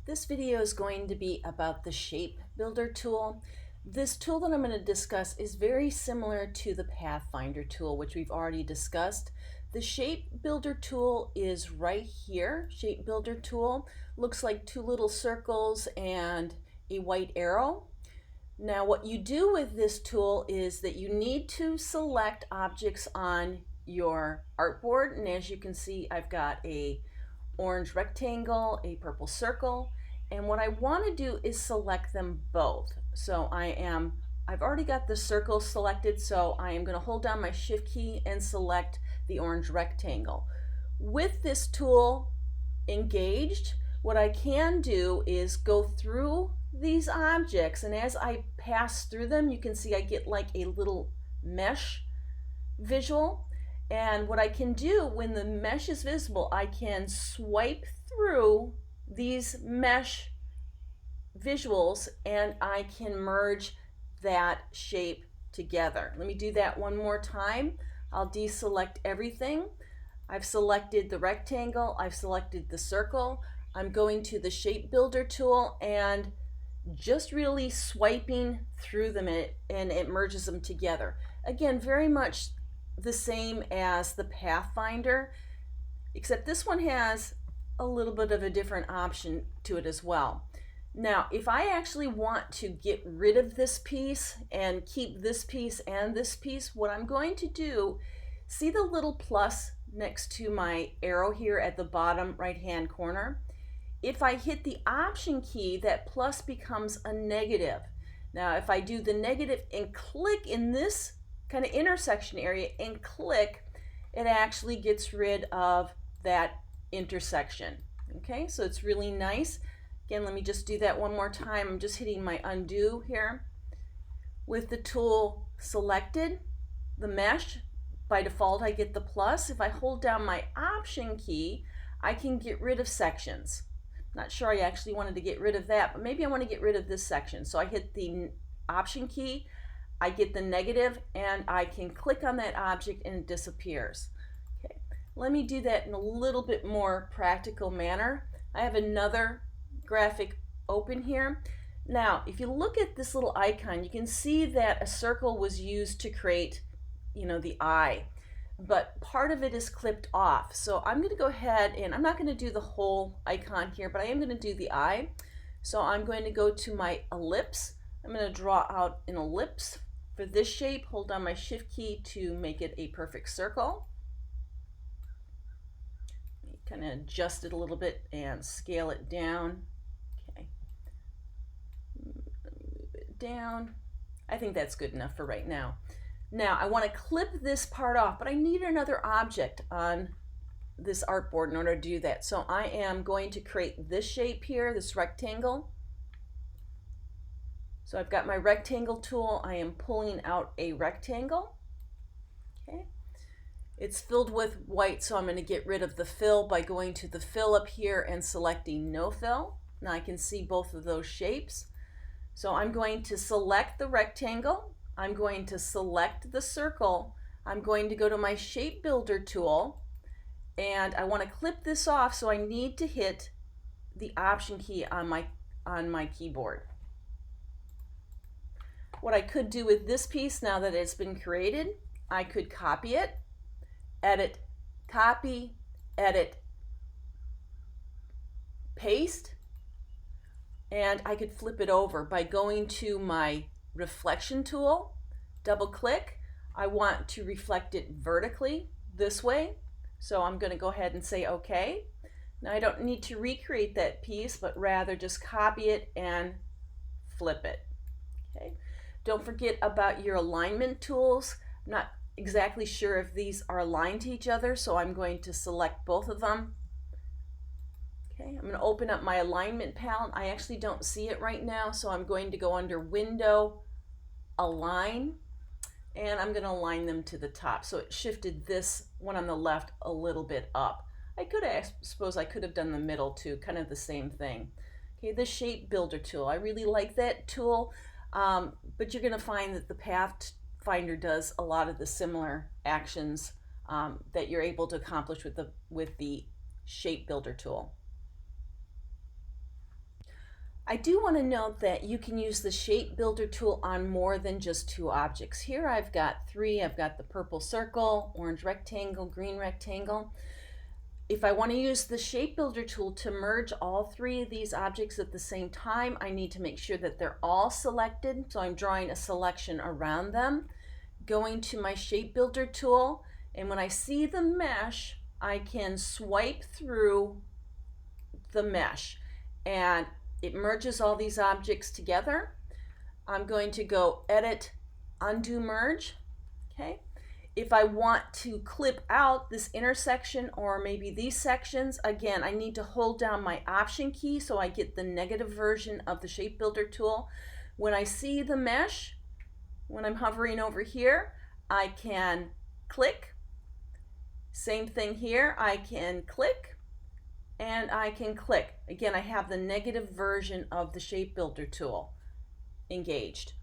This video is going to be about the Shape Builder tool. This tool that I'm going to discuss is very similar to the Pathfinder tool, which we've already discussed. The Shape Builder tool is right here. Shape Builder tool looks like two little circles and a white arrow. Now what you do with this tool is that you need to select objects on your artboard, and as you can see, I've got a orange rectangle, a purple circle, and what I want to do is select them both. So I've already got the circle selected, so I am going to hold down my shift key and select the orange rectangle. With this tool engaged, what I can do is go through these objects, and as I pass through them, you can see I get like a little mesh visual. And what I can do when the mesh is visible, I can swipe through these mesh visuals and I can merge that shape together. Let me do that one more time. I'll deselect everything. I've selected the rectangle, I've selected the circle. I'm going to the Shape Builder tool and just really swiping through them, and it merges them together. Again, very much the same as the Pathfinder, except this one has a little bit of a different option to it as well. Now, if I actually want to get rid of this piece and keep this piece and this piece, what I'm going to do, see the little plus next to my arrow here at the bottom right hand corner? If I hit the Option key, that plus becomes a negative. Now, if I do the negative and click in this kind of intersection area and click, it actually gets rid of that intersection. Okay, so it's really nice. Again, let me just do that one more time. I'm just hitting my undo here. With the tool selected, the mesh, by default I get the plus. If I hold down my Option key, I can get rid of sections. Not sure I actually wanted to get rid of that, but maybe I want to get rid of this section. So I hit the Option key, I get the negative, and I can click on that object and it disappears. Okay, let me do that in a little bit more practical manner. I have another graphic open here. Now, if you look at this little icon, you can see that a circle was used to create, the eye, but part of it is clipped off. So I'm going to go ahead and I'm not going to do the whole icon here, but I am going to do the eye. So I'm going to go to my ellipse. I'm going to draw out an ellipse for this shape. Hold down my shift key to make it a perfect circle. Kind of adjust it a little bit and scale it down. Okay, move it down. I think that's good enough for right now. Now I want to clip this part off, but I need another object on this artboard in order to do that. So I am going to create this shape here, this rectangle. So I've got my rectangle tool. I am pulling out a rectangle. Okay, it's filled with white, so I'm going to get rid of the fill by going to the fill up here and selecting no fill. Now I can see both of those shapes. So I'm going to select the rectangle. I'm going to select the circle. I'm going to go to my Shape Builder tool, and I want to clip this off, so I need to hit the Option key on my keyboard. What I could do with this piece, now that it's been created, I could copy it, edit, copy, edit, paste, and I could flip it over by going to my reflection tool, double click. I want to reflect it vertically this way, so I'm going to go ahead and say OK. Now I don't need to recreate that piece, but rather just copy it and flip it. Okay. Don't forget about your alignment tools. I'm not exactly sure if these are aligned to each other, so I'm going to select both of them. Okay, I'm going to open up my alignment palette. I actually don't see it right now, so I'm going to go under Window, Align, and I'm going to align them to the top. So it shifted this one on the left a little bit up. I suppose I could have done the middle too, kind of the same thing. Okay, the Shape Builder tool. I really like that tool, but you're going to find that the Pathfinder does a lot of the similar actions that you're able to accomplish with the Shape Builder tool. I do want to note that you can use the Shape Builder tool on more than just two objects. Here I've got three. I've got the purple circle, orange rectangle, green rectangle. If I want to use the Shape Builder tool to merge all three of these objects at the same time, I need to make sure that they're all selected. So I'm drawing a selection around them, going to my Shape Builder tool, and when I see the mesh, I can swipe through the mesh and it merges all these objects together. I'm going to go Edit, Undo Merge. Okay. If I want to clip out this intersection or maybe these sections, again, I need to hold down my Option key so I get the negative version of the Shape Builder tool. When I see the mesh, when I'm hovering over here, I can click. Same thing here, I can click and I can click. Again, I have the negative version of the Shape Builder tool engaged.